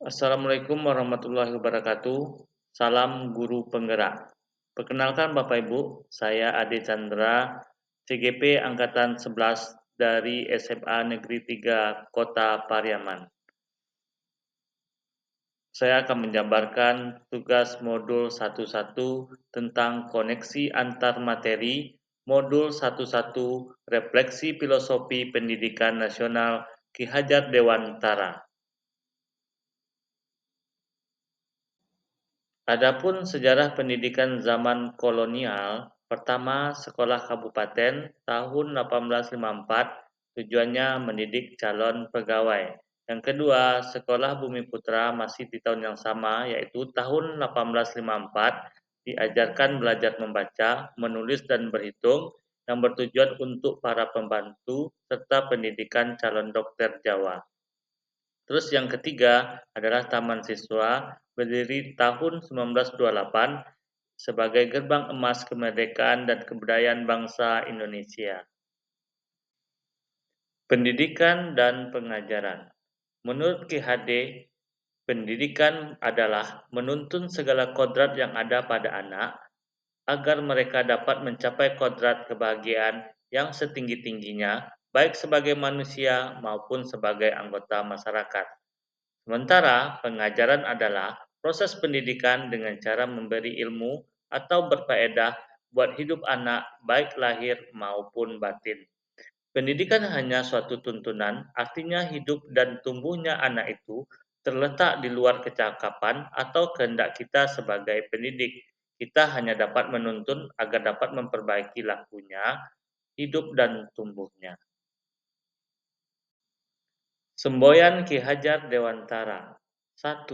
Assalamualaikum warahmatullahi wabarakatuh. Salam guru penggerak. Perkenalkan Bapak Ibu, saya Ade Chandra, CGP Angkatan 11 dari SMA Negeri 3 Kota Pariaman. Saya akan menjabarkan tugas modul 11 tentang koneksi antar materi, modul 11 Refleksi Filosofi Pendidikan Nasional Ki Hajar Dewantara. Adapun sejarah pendidikan zaman kolonial, pertama sekolah kabupaten tahun 1854 tujuannya mendidik calon pegawai. Yang kedua, sekolah Bumi Putra masih di tahun yang sama yaitu tahun 1854 diajarkan belajar membaca, menulis dan berhitung yang bertujuan untuk para pembantu serta pendidikan calon dokter Jawa. Terus yang ketiga adalah Taman Siswa, berdiri tahun 1928 sebagai gerbang emas kemerdekaan dan kebudayaan bangsa Indonesia. Pendidikan dan pengajaran. Menurut Ki HD, pendidikan adalah menuntun segala kodrat yang ada pada anak agar mereka dapat mencapai kodrat kebahagiaan yang setinggi-tingginya, baik sebagai manusia maupun sebagai anggota masyarakat. Sementara pengajaran adalah proses pendidikan dengan cara memberi ilmu atau berfaedah buat hidup anak baik lahir maupun batin. Pendidikan hanya suatu tuntunan, artinya hidup dan tumbuhnya anak itu terletak di luar kecakapan atau kehendak kita sebagai pendidik. Kita hanya dapat menuntun agar dapat memperbaiki lakunya, hidup dan tumbuhnya. Semboyan Ki Hajar Dewantara. 1.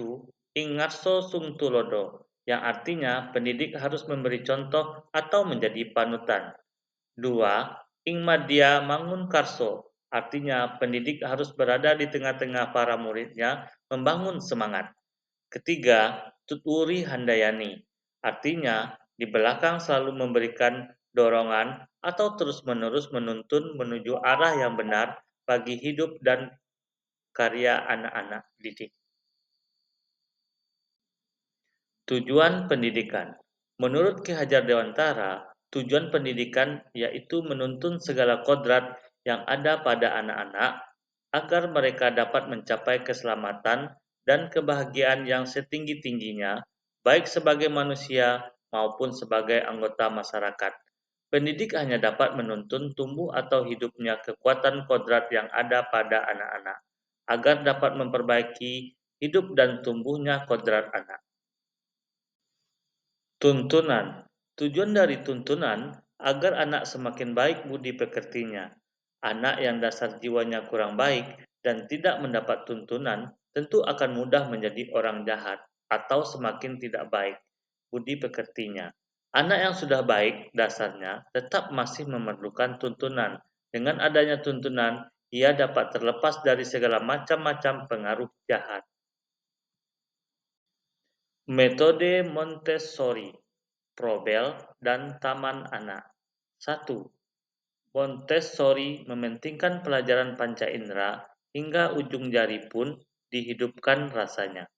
Ing ngarso sung tulodo, yang artinya pendidik harus memberi contoh atau menjadi panutan. 2. Ing madya mangun karso, artinya pendidik harus berada di tengah-tengah para muridnya membangun semangat. Ketiga, tuturi handayani, artinya di belakang selalu memberikan dorongan atau terus-menerus menuntun menuju arah yang benar bagi hidup dan karya anak-anak didik. Tujuan pendidikan. Menurut Ki Hajar Dewantara, tujuan pendidikan yaitu menuntun segala kodrat yang ada pada anak-anak agar mereka dapat mencapai keselamatan dan kebahagiaan yang setinggi-tingginya, baik sebagai manusia maupun sebagai anggota masyarakat. Pendidik hanya dapat menuntun tumbuh atau hidupnya kekuatan kodrat yang ada pada anak-anak, agar dapat memperbaiki hidup dan tumbuhnya kodrat anak. Tuntunan. Tujuan dari tuntunan agar anak semakin baik budi pekertinya. Anak yang dasar jiwanya kurang baik dan tidak mendapat tuntunan tentu akan mudah menjadi orang jahat atau semakin tidak baik budi pekertinya. Anak yang sudah baik dasarnya tetap masih memerlukan tuntunan. Dengan adanya tuntunan, ia dapat terlepas dari segala macam-macam pengaruh jahat. Metode Montessori, Probel, dan Taman Anak. 1. Montessori mementingkan pelajaran panca indera hingga ujung jari pun dihidupkan rasanya.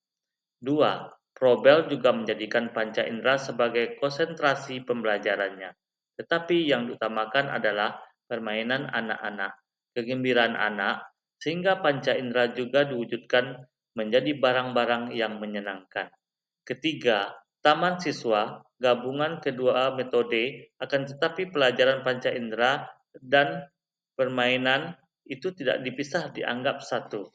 2. Probel juga menjadikan panca indera sebagai konsentrasi pembelajarannya. Tetapi yang diutamakan adalah permainan anak-anak, kegembiraan anak, sehingga panca indera juga diwujudkan menjadi barang-barang yang menyenangkan. Ketiga, taman siswa, gabungan kedua metode, akan tetapi pelajaran panca indera dan permainan itu tidak dipisah dianggap satu.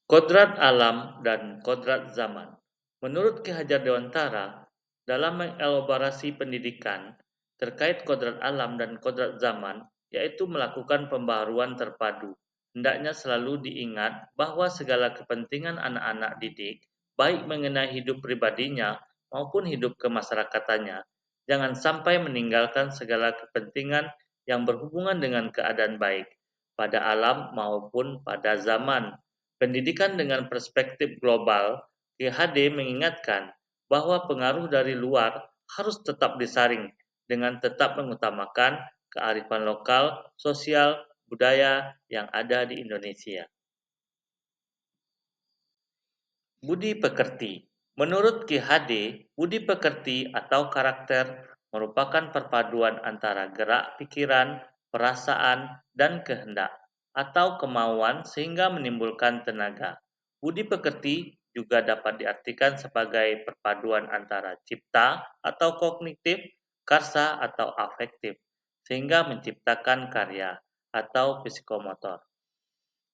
Kodrat alam dan kodrat zaman. Menurut Ki Hajar Dewantara, dalam mengelaborasi pendidikan terkait kodrat alam dan kodrat zaman, yaitu melakukan pembaharuan terpadu. Hendaknya selalu diingat bahwa segala kepentingan anak-anak didik, baik mengenai hidup pribadinya maupun hidup kemasyarakatannya, jangan sampai meninggalkan segala kepentingan yang berhubungan dengan keadaan baik pada alam maupun pada zaman. Pendidikan dengan perspektif global, PhD mengingatkan bahwa pengaruh dari luar harus tetap disaring dengan tetap mengutamakan kearifan lokal, sosial, budaya yang ada di Indonesia. Budi pekerti. Menurut Ki Hade, budi pekerti atau karakter merupakan perpaduan antara gerak pikiran, perasaan, dan kehendak, atau kemauan sehingga menimbulkan tenaga. Budi pekerti juga dapat diartikan sebagai perpaduan antara cipta atau kognitif, karsa atau afektif, sehingga menciptakan karya atau psikomotor.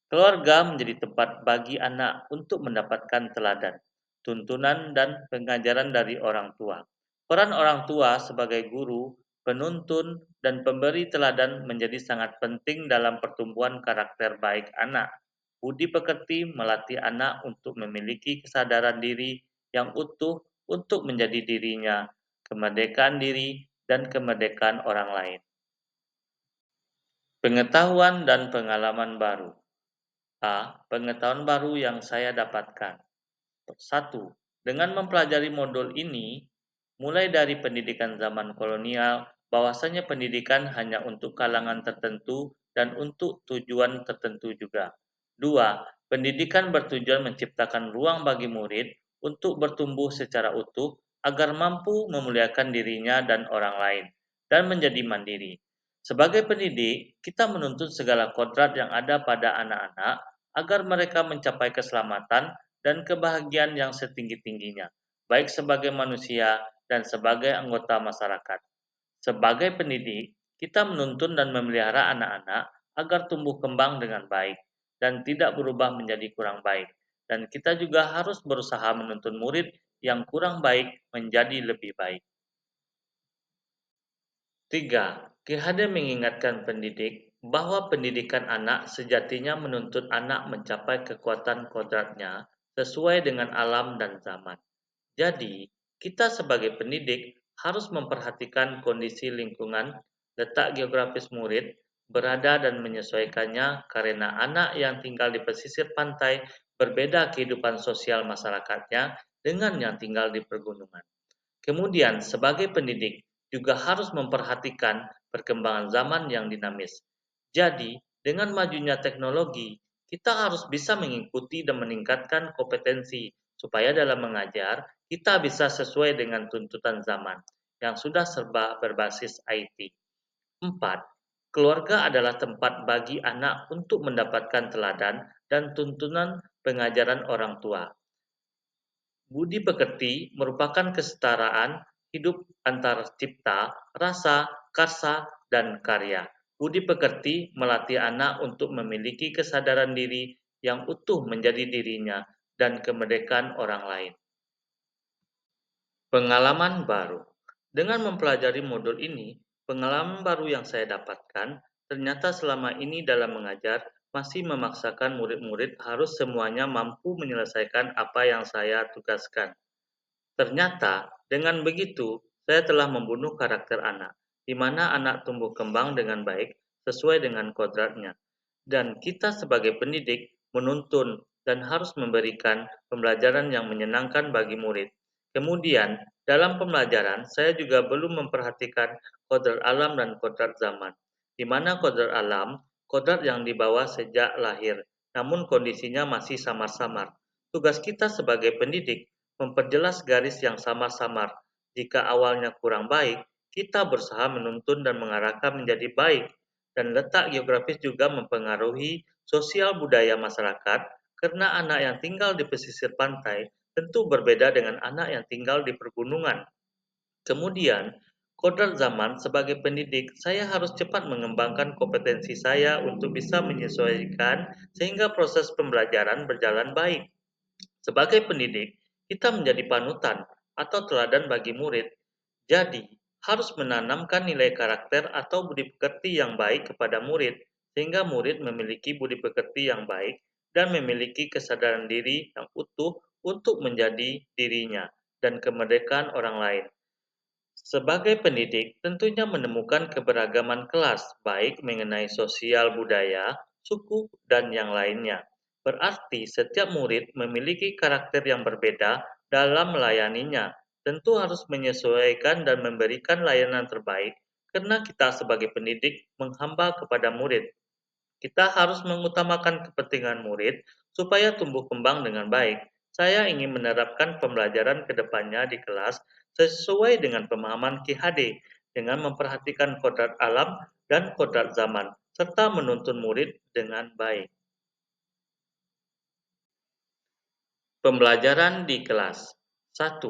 Keluarga menjadi tempat bagi anak untuk mendapatkan teladan, tuntunan, dan pengajaran dari orang tua. Peran orang tua sebagai guru, penuntun, dan pemberi teladan menjadi sangat penting dalam pertumbuhan karakter baik anak. Budi pekerti melatih anak untuk memiliki kesadaran diri yang utuh untuk menjadi dirinya, kemerdekaan diri, dan kemerdekaan orang lain. Pengetahuan dan pengalaman baru. Pengetahuan baru yang saya dapatkan. 1. Dengan mempelajari modul ini, mulai dari pendidikan zaman kolonial, bahwasanya pendidikan hanya untuk kalangan tertentu dan untuk tujuan tertentu juga. 2. Pendidikan bertujuan menciptakan ruang bagi murid untuk bertumbuh secara utuh agar mampu memuliakan dirinya dan orang lain, dan menjadi mandiri. Sebagai pendidik, kita menuntut segala kodrat yang ada pada anak-anak agar mereka mencapai keselamatan dan kebahagiaan yang setinggi-tingginya, baik sebagai manusia dan sebagai anggota masyarakat. Sebagai pendidik, kita menuntun dan memelihara anak-anak agar tumbuh kembang dengan baik dan tidak berubah menjadi kurang baik. Dan kita juga harus berusaha menuntun murid yang kurang baik menjadi lebih baik. 3. Ki Hade mengingatkan pendidik bahwa pendidikan anak sejatinya menuntut anak mencapai kekuatan kodratnya sesuai dengan alam dan zaman. Jadi, kita sebagai pendidik harus memperhatikan kondisi lingkungan, letak geografis murid, berada dan menyesuaikannya karena anak yang tinggal di pesisir pantai berbeda kehidupan sosial masyarakatnya dengan yang tinggal di pegunungan. Kemudian, sebagai pendidik, juga harus memperhatikan perkembangan zaman yang dinamis. Jadi, dengan majunya teknologi, kita harus bisa mengikuti dan meningkatkan kompetensi supaya dalam mengajar kita bisa sesuai dengan tuntutan zaman yang sudah serba berbasis IT. 4. Keluarga adalah tempat bagi anak untuk mendapatkan teladan dan tuntunan pengajaran orang tua. Budi pekerti merupakan kesetaraan hidup antara cipta, rasa, karsa, dan karya. Budi pekerti melatih anak untuk memiliki kesadaran diri yang utuh menjadi dirinya dan kemerdekaan orang lain. Pengalaman baru. Dengan mempelajari modul ini, pengalaman baru yang saya dapatkan ternyata selama ini dalam mengajar masih memaksakan murid-murid harus semuanya mampu menyelesaikan apa yang saya tugaskan. Ternyata, dengan begitu, saya telah membunuh karakter anak, di mana anak tumbuh kembang dengan baik sesuai dengan kodratnya. Dan kita sebagai pendidik menuntun dan harus memberikan pembelajaran yang menyenangkan bagi murid. Kemudian, dalam pembelajaran, saya juga belum memperhatikan kodrat alam dan kodrat zaman, di mana kodrat alam, kodrat yang dibawa sejak lahir, namun kondisinya masih samar-samar. Tugas kita sebagai pendidik memperjelas garis yang samar-samar. Jika awalnya kurang baik, kita berusaha menuntun dan mengarahkan menjadi baik. Dan letak geografis juga mempengaruhi sosial budaya masyarakat karena anak yang tinggal di pesisir pantai tentu berbeda dengan anak yang tinggal di pegunungan. Kemudian, kodrat zaman sebagai pendidik, saya harus cepat mengembangkan kompetensi saya untuk bisa menyesuaikan sehingga proses pembelajaran berjalan baik. Sebagai pendidik, kita menjadi panutan atau teladan bagi murid. Jadi, harus menanamkan nilai karakter atau budi pekerti yang baik kepada murid, sehingga murid memiliki budi pekerti yang baik dan memiliki kesadaran diri yang utuh untuk menjadi dirinya dan kemerdekaan orang lain. Sebagai pendidik, tentunya menemukan keberagaman kelas, baik mengenai sosial budaya, suku, dan yang lainnya. Berarti setiap murid memiliki karakter yang berbeda dalam melayaninya. Tentu harus menyesuaikan dan memberikan layanan terbaik karena kita sebagai pendidik menghamba kepada murid. Kita harus mengutamakan kepentingan murid supaya tumbuh kembang dengan baik. Saya ingin menerapkan pembelajaran ke depannya di kelas sesuai dengan pemahaman KHD dengan memperhatikan kodrat alam dan kodrat zaman, serta menuntun murid dengan baik. Pembelajaran di kelas. 1.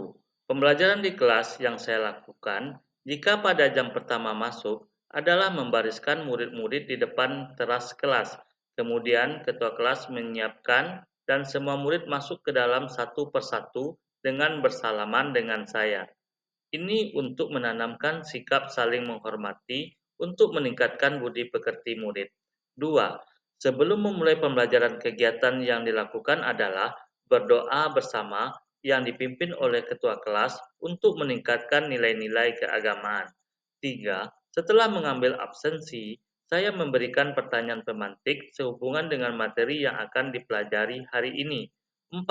Pembelajaran di kelas yang saya lakukan jika pada jam pertama masuk adalah membariskan murid-murid di depan teras kelas. Kemudian ketua kelas menyiapkan dan semua murid masuk ke dalam satu persatu dengan bersalaman dengan saya. Ini untuk menanamkan sikap saling menghormati untuk meningkatkan budi pekerti murid. 2. Sebelum memulai pembelajaran, kegiatan yang dilakukan adalah berdoa bersama yang dipimpin oleh ketua kelas untuk meningkatkan nilai-nilai keagamaan. 3. Setelah mengambil absensi, saya memberikan pertanyaan pemantik sehubungan dengan materi yang akan dipelajari hari ini. 4.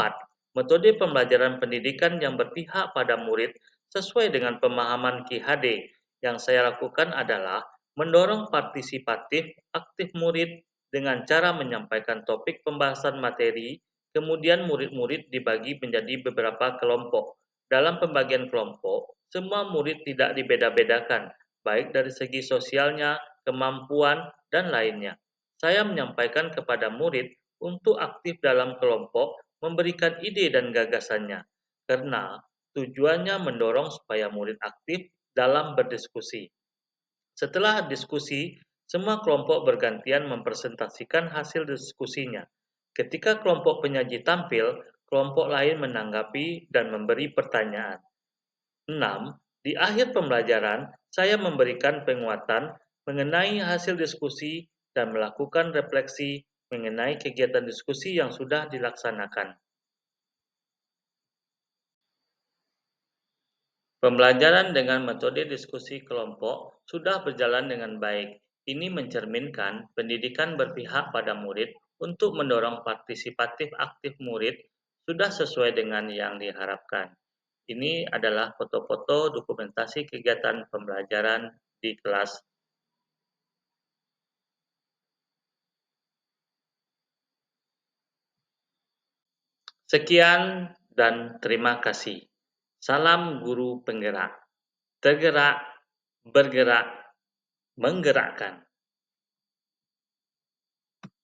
Metode pembelajaran pendidikan yang berpihak pada murid sesuai dengan pemahaman KHD. Yang saya lakukan adalah mendorong partisipatif aktif murid dengan cara menyampaikan topik pembahasan materi, kemudian murid-murid dibagi menjadi beberapa kelompok. Dalam pembagian kelompok, semua murid tidak dibeda-bedakan, baik dari segi sosialnya, kemampuan, dan lainnya. Saya menyampaikan kepada murid untuk aktif dalam kelompok, memberikan ide dan gagasannya, karena tujuannya mendorong supaya murid aktif dalam berdiskusi. Setelah diskusi, semua kelompok bergantian mempresentasikan hasil diskusinya. Ketika kelompok penyaji tampil, kelompok lain menanggapi dan memberi pertanyaan. 6. Di akhir pembelajaran, saya memberikan penguatan mengenai hasil diskusi dan melakukan refleksi mengenai kegiatan diskusi yang sudah dilaksanakan. Pembelajaran dengan metode diskusi kelompok sudah berjalan dengan baik. Ini mencerminkan pendidikan berpihak pada murid untuk mendorong partisipatif aktif murid sudah sesuai dengan yang diharapkan. Ini adalah foto-foto dokumentasi kegiatan pembelajaran di kelas. Sekian dan terima kasih. Salam guru penggerak. Tergerak, bergerak, menggerakkan.